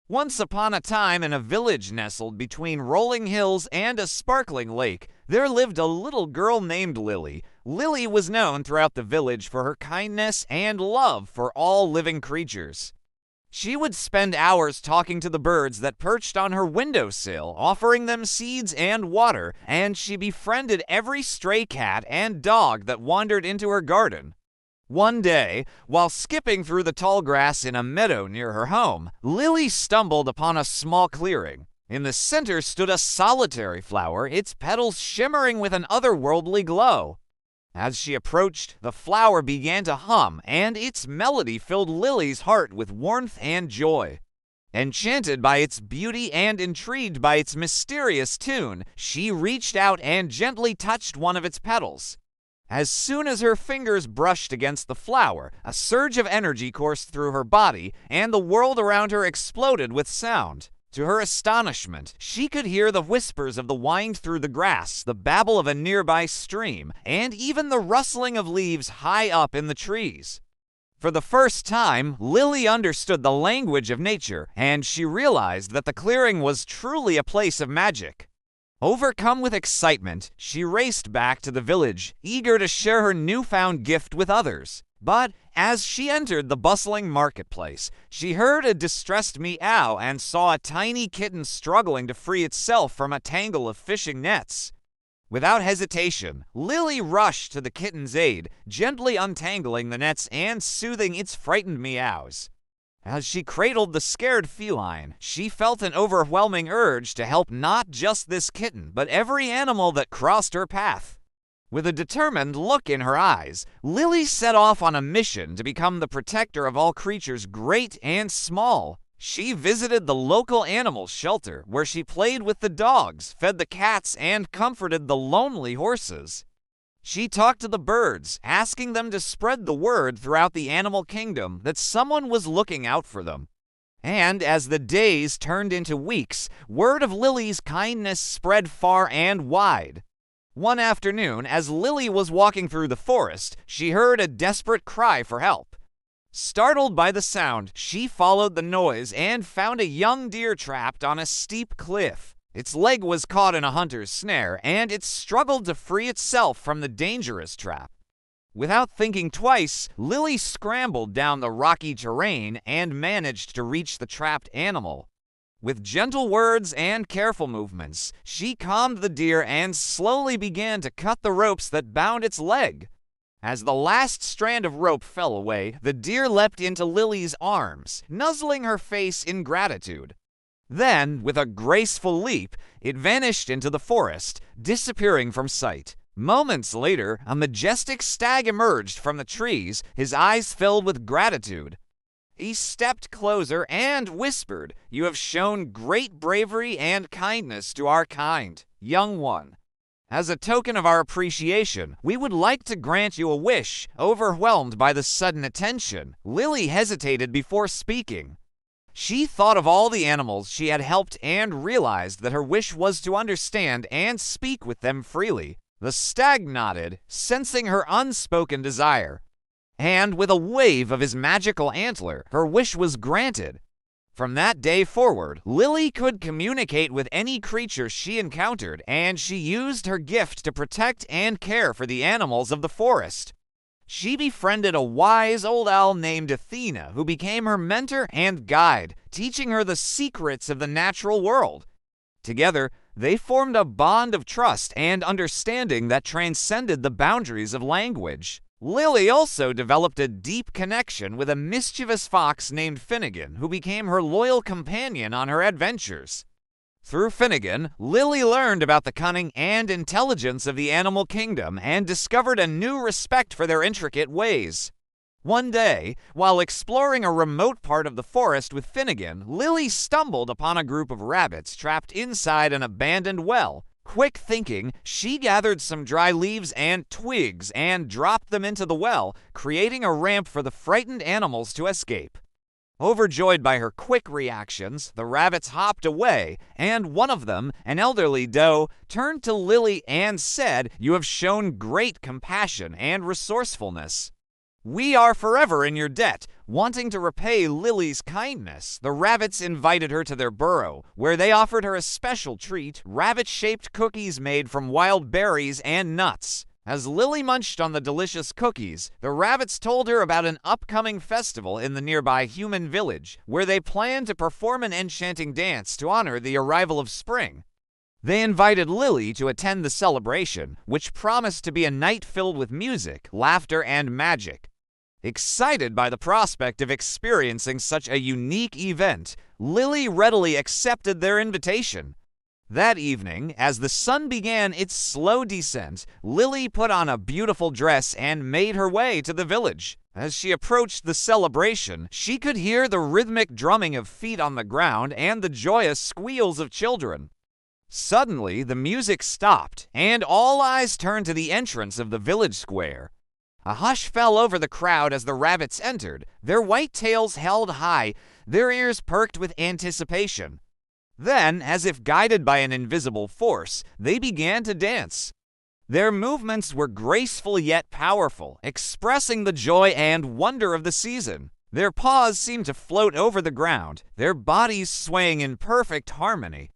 Once upon a time, in a village nestled between rolling hills and a sparkling lake, there lived a little girl named Lily. Lily was known throughout the village for her kindness and love for all living creatures. She would spend hours talking to the birds that perched on her windowsill, offering them seeds and water, and she befriended every stray cat and dog that wandered into her garden. One day, while skipping through the tall grass in a meadow near her home, Lily stumbled upon a small clearing. In the center stood a solitary flower, its petals shimmering with an otherworldly glow. As she approached, the flower began to hum, and its melody filled Lily's heart with warmth and joy. Enchanted by its beauty and intrigued by its mysterious tune, she reached out and gently touched one of its petals. As soon as her fingers brushed against the flower, a surge of energy coursed through her body, and the world around her exploded with sound. To her astonishment, she could hear the whispers of the wind through the grass, the babble of a nearby stream, and even the rustling of leaves high up in the trees. For the first time, Lily understood the language of nature, and she realized that the clearing was truly a place of magic. Overcome with excitement, she raced back to the village, eager to share her newfound gift with others. But as she entered the bustling marketplace, she heard a distressed meow and saw a tiny kitten struggling to free itself from a tangle of fishing nets. Without hesitation, Lily rushed to the kitten's aid, gently untangling the nets and soothing its frightened meows. As she cradled the scared feline, she felt an overwhelming urge to help not just this kitten, but every animal that crossed her path. With a determined look in her eyes, Lily set off on a mission to become the protector of all creatures great and small. She visited the local animal shelter, where she played with the dogs, fed the cats, and comforted the lonely horses. She talked to the birds, asking them to spread the word throughout the animal kingdom that someone was looking out for them. And as the days turned into weeks, word of Lily's kindness spread far and wide. One afternoon, as Lily was walking through the forest, she heard a desperate cry for help. Startled by the sound, she followed the noise and found a young deer trapped on a steep cliff. Its leg was caught in a hunter's snare, and it struggled to free itself from the dangerous trap. Without thinking twice, Lily scrambled down the rocky terrain and managed to reach the trapped animal. With gentle words and careful movements, she calmed the deer and slowly began to cut the ropes that bound its leg. As the last strand of rope fell away, the deer leapt into Lily's arms, nuzzling her face in gratitude. Then, with a graceful leap, it vanished into the forest, disappearing from sight. Moments later, a majestic stag emerged from the trees, his eyes filled with gratitude. He stepped closer and whispered, "You have shown great bravery and kindness to our kind, young one. As a token of our appreciation, we would like to grant you a wish." Overwhelmed by the sudden attention, Lily hesitated before speaking. She thought of all the animals she had helped and realized that her wish was to understand and speak with them freely. The stag nodded, sensing her unspoken desire, and with a wave of his magical antler, her wish was granted. From that day forward, Lily could communicate with any creature she encountered, and she used her gift to protect and care for the animals of the forest. She befriended a wise old owl named Athena, who became her mentor and guide, teaching her the secrets of the natural world. Together, they formed a bond of trust and understanding that transcended the boundaries of language. Lily also developed a deep connection with a mischievous fox named Finnegan, who became her loyal companion on her adventures. Through Finnegan, Lily learned about the cunning and intelligence of the animal kingdom and discovered a new respect for their intricate ways. One day, while exploring a remote part of the forest with Finnegan, Lily stumbled upon a group of rabbits trapped inside an abandoned well. Quick thinking, she gathered some dry leaves and twigs and dropped them into the well, creating a ramp for the frightened animals to escape. Overjoyed by her quick reactions, the rabbits hopped away, and one of them, an elderly doe, turned to Lily and said, "You have shown great compassion and resourcefulness. We are forever in your debt. Wanting to repay Lily's kindness, the rabbits invited her to their burrow, where they offered her a special treat, rabbit-shaped cookies made from wild berries and nuts. As Lily munched on the delicious cookies, the rabbits told her about an upcoming festival in the nearby human village, where they planned to perform an enchanting dance to honor the arrival of spring. They invited Lily to attend the celebration, which promised to be a night filled with music, laughter, and magic. Excited by the prospect of experiencing such a unique event, Lily readily accepted their invitation. That evening, as the sun began its slow descent, Lily put on a beautiful dress and made her way to the village. As she approached the celebration, she could hear the rhythmic drumming of feet on the ground and the joyous squeals of children. Suddenly, the music stopped, and all eyes turned to the entrance of the village square. A hush fell over the crowd as the rabbits entered, their white tails held high, their ears perked with anticipation. Then, as if guided by an invisible force, they began to dance. Their movements were graceful yet powerful, expressing the joy and wonder of the season. Their paws seemed to float over the ground, their bodies swaying in perfect harmony.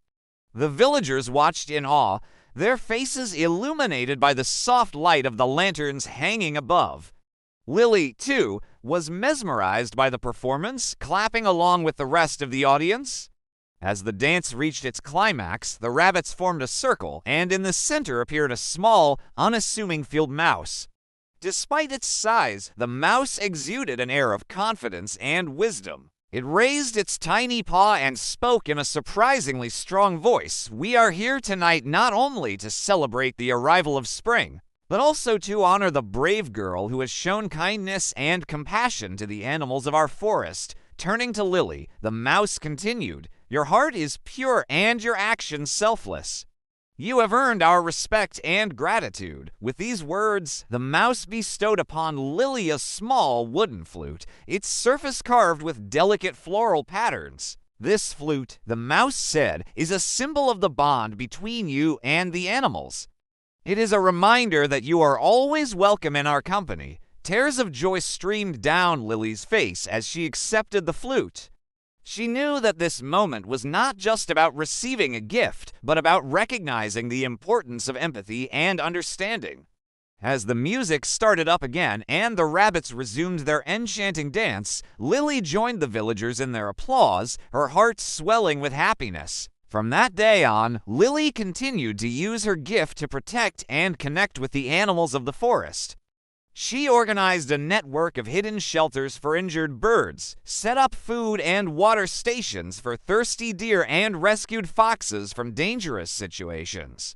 The villagers watched in awe, their faces illuminated by the soft light of the lanterns hanging above. Lily, too, was mesmerized by the performance, clapping along with the rest of the audience. As the dance reached its climax, the rabbits formed a circle, and in the center appeared a small, unassuming field mouse. Despite its size, the mouse exuded an air of confidence and wisdom. It raised its tiny paw and spoke in a surprisingly strong voice. "We are here tonight not only to celebrate the arrival of spring, but also to honor the brave girl who has shown kindness and compassion to the animals of our forest." Turning to Lily, the mouse continued, "Your heart is pure and your actions selfless. You have earned our respect and gratitude." With these words, the mouse bestowed upon Lily a small wooden flute, its surface carved with delicate floral patterns. "This flute," the mouse said, "is a symbol of the bond between you and the animals. It is a reminder that you are always welcome in our company." Tears of joy streamed down Lily's face as she accepted the flute. She knew that this moment was not just about receiving a gift, but about recognizing the importance of empathy and understanding. As the music started up again and the rabbits resumed their enchanting dance, Lily joined the villagers in their applause, her heart swelling with happiness. From that day on, Lily continued to use her gift to protect and connect with the animals of the forest. She organized a network of hidden shelters for injured birds, set up food and water stations for thirsty deer, and rescued foxes from dangerous situations.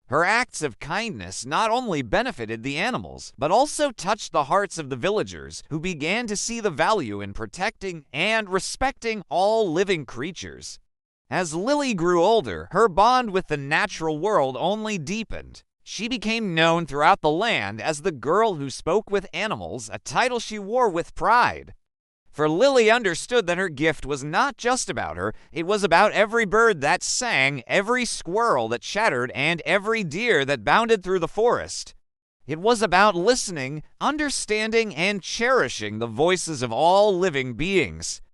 Her acts of kindness not only benefited the animals, but also touched the hearts of the villagers, who began to see the value in protecting and respecting all living creatures. As Lily grew older, her bond with the natural world only deepened. She became known throughout the land as the girl who spoke with animals, a title she wore with pride. For Lily understood that her gift was not just about her, it was about every bird that sang, every squirrel that chattered, and every deer that bounded through the forest. It was about listening, understanding, and cherishing the voices of all living beings.